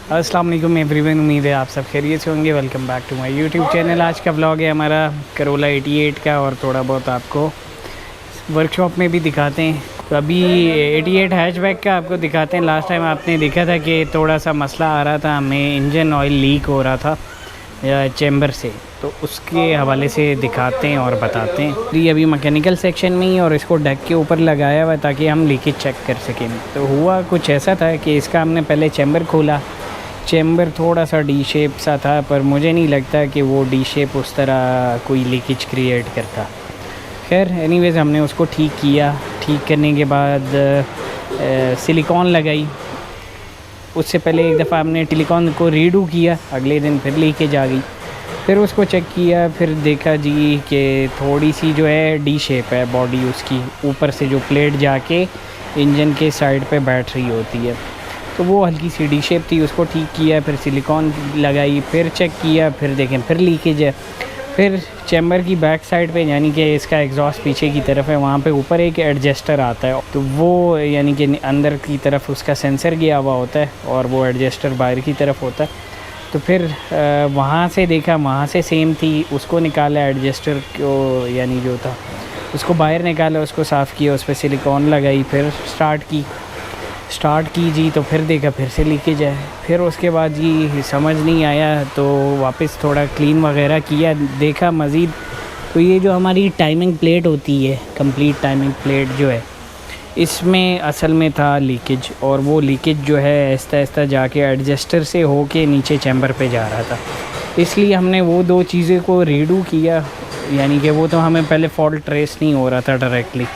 अस्सलाम वालेकुम एवरीवन, उम्मीद है आप सब खैरियत से होंगे। Welcome back to my YouTube channel. आज का व्लॉग है हमारा करोला 88 का और थोड़ा बहुत आपको वर्कशॉप में भी दिखाते हैं। तो अभी 88 हैचबैक का आपको दिखाते हैं। लास्ट टाइम आपने देखा था कि थोड़ा सा मसला आ रहा था, हमें इंजन ऑयल लीक हो रहा था या चैम्बर से, तो उसके हवाले से दिखाते हैं और बताते हैं। ये अभी मैकेनिकल सेक्शन में ही और इसको डेक के ऊपर लगाया हुआ है ताकि हम लीकेज चेक कर सकें। तो हुआ कुछ ऐसा था कि इसका हमने पहले चैम्बर खोला। चैम्बर थोड़ा सा डी शेप सा था, पर मुझे नहीं लगता कि वो डी शेप उस तरह कोई लीकेज क्रिएट करता। खैर एनीवेज़ हमने उसको ठीक किया। ठीक करने के बाद सिलिकॉन लगाई। उससे पहले एक दफ़ा हमने सिलिकॉन को रीडू किया, अगले दिन फिर लीकेज आ गई। फिर उसको चेक किया, फिर देखा जी कि थोड़ी सी जो है डी शेप है बॉडी उसकी, ऊपर से जो प्लेट जाके इंजन के साइड पे बैठ रही होती है, तो वो हल्की सी डी शेप थी। उसको ठीक किया, फिर सिलिकॉन लगाई, फिर चेक किया, फिर देखें फिर लीकेज है। फिर चैम्बर की बैक साइड पे, यानी कि इसका एग्जॉस्ट पीछे की तरफ है, वहाँ पे ऊपर एक एडजस्टर आता है, तो वो यानी कि अंदर की तरफ उसका सेंसर गया हुआ होता है और वो एडजस्टर बाहर की तरफ होता है। तो फिर वहाँ से देखा, वहाँ से सेम थी, उसको निकाला एडजस्टर को, यानी जो था उसको बाहर निकाला, उसको साफ़ किया, उस पर सिलिकॉन लगाई, फिर स्टार्ट की जी। तो फिर देखा फिर से लीकेज है। फिर उसके बाद जी समझ नहीं आया, तो वापस थोड़ा क्लीन वगैरह किया, देखा मज़ीद। तो ये जो हमारी टाइमिंग प्लेट होती है, कंप्लीट टाइमिंग प्लेट जो है, इसमें असल में था लीकेज, और वो लीकेज जो है आहिस्ता आहिस्ता जाके एडजस्टर से होके नीचे चैम्बर पे जा रहा था। इसलिए हमने वो दो चीज़ें को रीडू किया, यानी कि वो तो हमें पहले फॉल्ट ट्रेस नहीं हो रहा था डायरेक्टली,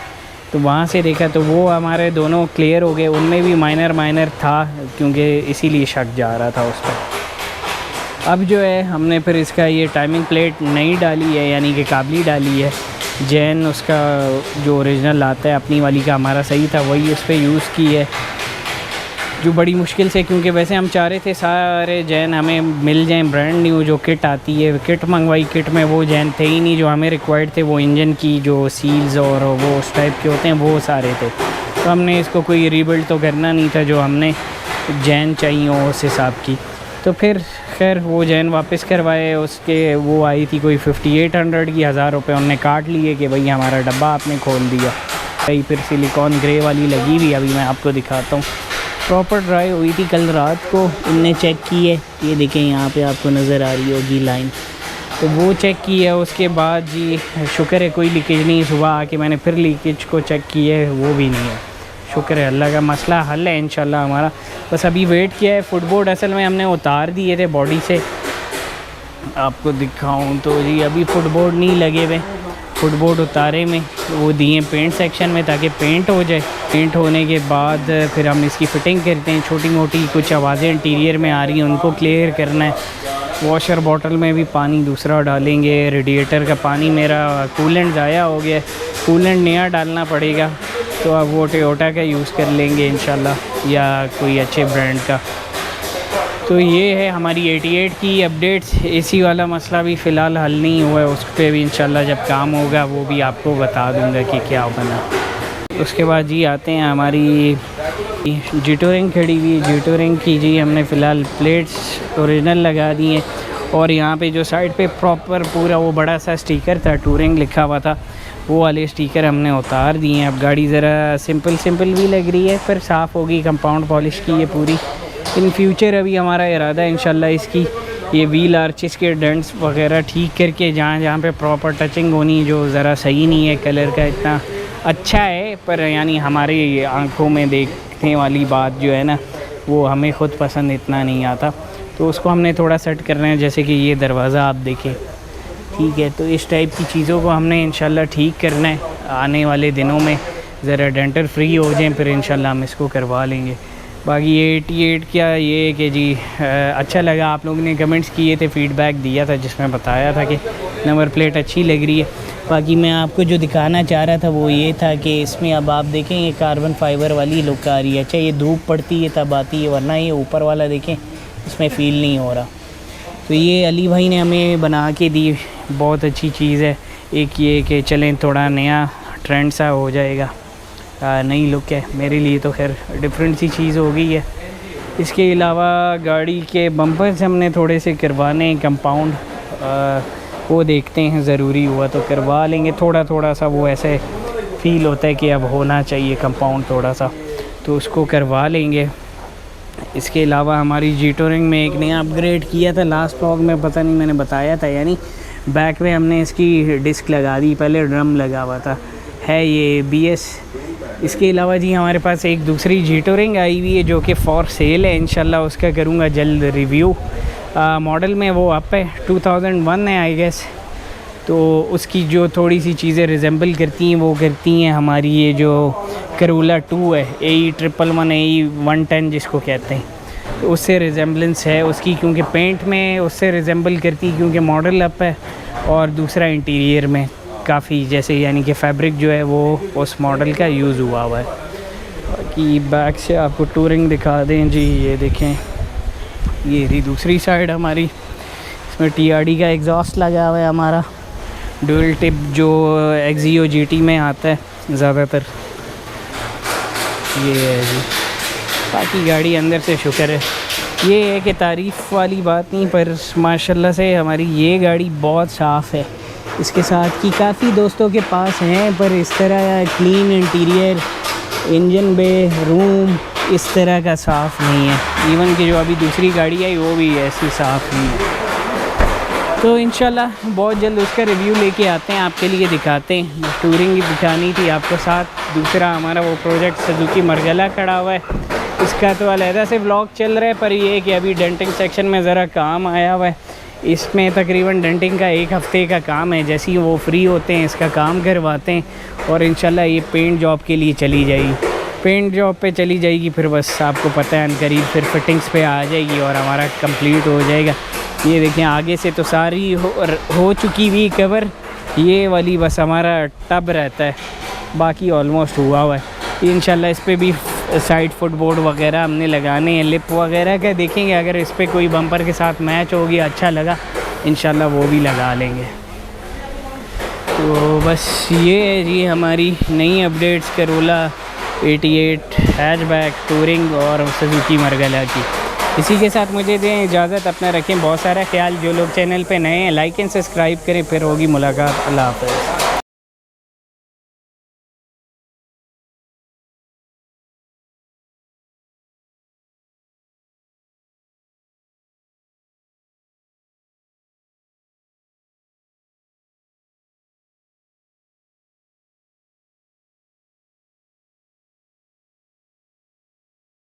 तो वहाँ से देखा तो वो हमारे दोनों क्लियर हो गए। उनमें भी माइनर था, क्योंकि इसीलिए शक जा रहा था उस पर। अब जो है हमने फिर इसका ये टाइमिंग प्लेट नई डाली है, यानी कि काबली डाली है। जैन उसका जो ओरिजिनल आता है, अपनी वाली का हमारा सही था, वही उस पर यूज़ की है, जो बड़ी मुश्किल से, क्योंकि वैसे हम चाह रहे थे सारे जैन हमें मिल जाएं ब्रांड न्यू, जो किट आती है। किट मंगवाई, किट में वो जैन थे ही नहीं जो हमें रिक्वायर्ड थे। वो इंजन की जो सील्स और वो उस टाइप के होते हैं वो सारे थे, तो हमने इसको कोई रीबिल्ड तो करना नहीं था, जो हमने जैन चाहिए हो उस हिसाब की। तो फिर खैर वो जैन वापस करवाए। उसके वो आई थी कोई 5800 की, 1000 रुपये उनने काट लिए कि भाई हमारा डब्बा आपने खोल दिया। फिर सिलिकॉन ग्रे वाली लगी हुई, अभी मैं आपको दिखाता हूँ। प्रॉपर ड्राई हुई थी कल रात को, इनने चेक की है, ये देखें यहाँ पे आपको नज़र आ रही होगी लाइन, तो वो चेक की है। उसके बाद जी शुक्र है कोई लीकेज नहीं। सुबह आके मैंने फिर लीकेज को चेक किया है, वो भी नहीं है। शुक्र है, अल्लाह का मसला हल है इंशाल्लाह हमारा। बस अभी वेट किया है। फुटबोर्ड असल में हमने उतार दिए थे बॉडी से, आपको दिखाऊँ तो जी अभी फुटबोर्ड नहीं लगे हुए। फुटबोर्ड उतारे में वो दिए पेंट सेक्शन में ताकि पेंट हो जाए। पेंट होने के बाद फिर हम इसकी फ़िटिंग करते हैं। छोटी मोटी कुछ आवाज़ें इंटीरियर में आ रही हैं, उनको क्लियर करना है। वॉशर बॉटल में भी पानी दूसरा डालेंगे। रेडिएटर का पानी मेरा कूलेंट ज़ाया हो गया, कूलेंट नया डालना पड़ेगा, तो अब वो टोयोटा का यूज़ कर लेंगे इंशाल्लाह, या कोई अच्छे ब्रांड का। तो ये है हमारी 88 की अपडेट्स। एसी वाला मसला भी फ़िलहाल हल नहीं हुआ है, उस पर भी इंशाल्लाह जब काम होगा वो भी आपको बता दूंगा कि क्या बना। उसके बाद जी आते हैं हमारी जी-टूरिंग खड़ी हुई। जी-टूरिंग की जी हमने फ़िलहाल प्लेट्स ओरिजिनल लगा दी हैं, और यहाँ पे जो साइड पे प्रॉपर पूरा वो बड़ा सा स्टिकर था, टूरिंग लिखा हुआ था, वो वाले स्टिकर हमने उतार दिए हैं। अब गाड़ी ज़रा सिंपल भी लग रही है, पर साफ़ होगी, कंपाउंड पॉलिश की है पूरी। इन फ्यूचर अभी हमारा इरादा है इंशाल्लाह इसकी ये व्हील आर्चेस के डेंट्स वगैरह ठीक करके, जहाँ पे प्रॉपर टचिंग होनी, जो ज़रा सही नहीं है, कलर का इतना अच्छा है पर यानी हमारी आंखों में देखने वाली बात जो है ना, वो हमें ख़ुद पसंद इतना नहीं आता, तो उसको हमने थोड़ा सेट करना है। जैसे कि ये दरवाज़ा आप देखें, ठीक है, तो इस टाइप की चीज़ों को हमने इंशाल्लाह ठीक करना है आने वाले दिनों में। ज़रा डेंटर फ्री हो जाएं, फिर इंशाल्लाह हम इसको करवा लेंगे। बाकी ये 88 क्या ये कि जी अच्छा लगा। आप लोगों ने कमेंट्स किए थे, फ़ीडबैक दिया था, जिसमें बताया था कि नंबर प्लेट अच्छी लग रही है। बाकी मैं आपको जो दिखाना चाह रहा था वो ये था कि इसमें अब आप देखें ये कार्बन फाइबर वाली लुक आ रही है। अच्छा ये धूप पड़ती है तब आती है, वरना ये ऊपर वाला देखें इसमें फ़ील नहीं हो रहा। तो ये अली भाई ने हमें बना के दी, बहुत अच्छी चीज़ है। एक ये कि चलें थोड़ा नया ट्रेंड सा हो जाएगा, नई लुक है मेरे लिए तो खैर डिफरेंट सी चीज़ हो गई है। इसके अलावा गाड़ी के बम्पर्स हमने थोड़े से करवाने, कंपाउंड वो देखते हैं, ज़रूरी हुआ तो करवा लेंगे। थोड़ा सा वो ऐसे फ़ील होता है कि अब होना चाहिए कंपाउंड थोड़ा सा, तो उसको करवा लेंगे। इसके अलावा हमारी जी टूरिंग में एक नया अपग्रेड किया था लास्ट व्लॉग में, पता नहीं मैंने बताया था यानी, बैक में हमने इसकी डिस्क लगा दी, पहले ड्रम लगा हुआ था, है ये BS। इसके अलावा जी हमारे पास एक दूसरी जी टूरिंग आई हुई है जो कि फॉर सेल है, इंशाल्लाह उसका करूँगा जल्द रिव्यू। मॉडल में वो अप है, 2001 है आई गेस। तो उसकी जो थोड़ी सी चीज़ें रिजेंबल करती हैं वो करती हैं हमारी ये जो करोला 2 है, AE111 AE110 जिसको कहते हैं, तो उससे रिजेंबलेंस है उसकी, क्योंकि पेंट में उससे रिजेंबल करती है क्योंकि मॉडल अप है, और दूसरा इंटीरियर में काफ़ी जैसे यानी कि फैब्रिक जो है वो उस मॉडल का यूज़ हुआ है। बाकी बैक से आपको टूरिंग दिखा दें जी, ये देखें, ये रही दूसरी साइड हमारी, इसमें TRD का एग्जॉस्ट लगा हुआ है हमारा, डुअल टिप जो एक्सियो GT में आता है ज़्यादातर, ये है जी। बाकी गाड़ी अंदर से शुक्र है, ये है कि तारीफ़ वाली बात नहीं, पर माशाल्लाह से हमारी ये गाड़ी बहुत साफ़ है। इसके साथ की काफ़ी दोस्तों के पास हैं, पर इस तरह clean interior, engine bay, room इस तरह का साफ़ नहीं है। इवन कि जो अभी दूसरी गाड़ी आई वो भी ऐसी साफ़ नहीं है। तो इंशाल्लाह बहुत जल्द उसका रिव्यू लेके आते हैं, आपके लिए दिखाते हैं। टूरिंग ही दिखानी थी आपको साथ। दूसरा हमारा वो प्रोजेक्ट सुजुकी मरगला खड़ा हुआ है, इसका तो अलहदा से व्लॉग चल रहा है, पर ये है कि अभी डेंटिंग सेक्शन में ज़रा काम आया हुआ है। इसमें तकरीबन डेंटिंग का 1 हफ़्ते का काम है, जैसे ही वो फ्री होते हैं इसका काम करवाते हैं, और इंशाल्लाह ये पेंट जॉब के लिए चली जाएगी। पेंट जॉब पे चली जाएगी, फिर बस आपको पता है अनकरीब फिर फिटिंग्स पे आ जाएगी और हमारा कंप्लीट हो जाएगा। ये देखें आगे से तो सारी हो चुकी हुई कवर, ये वाली बस हमारा टब रहता है, बाकी ऑलमोस्ट हुआ हुआ है। इंशाल्लाह इस पर भी साइड फुटबोर्ड वगैरह हमने लगाने हैं, लिप वगैरह का देखेंगे, अगर इस पर कोई बम्पर के साथ मैच होगी अच्छा लगा इंशाल्लाह वो भी लगा लेंगे। तो बस ये है जी हमारी नई अपडेट्स करोला 88 हैचबैक टूरिंग और सुजुकी मरगला की। इसी के साथ मुझे दें इजाज़त, अपना रखें बहुत सारा ख्याल। जो लोग चैनल पे नए हैं लाइक एंड सब्सक्राइब करें, फिर होगी मुलाकात। अल्लाह हाफ़िज़।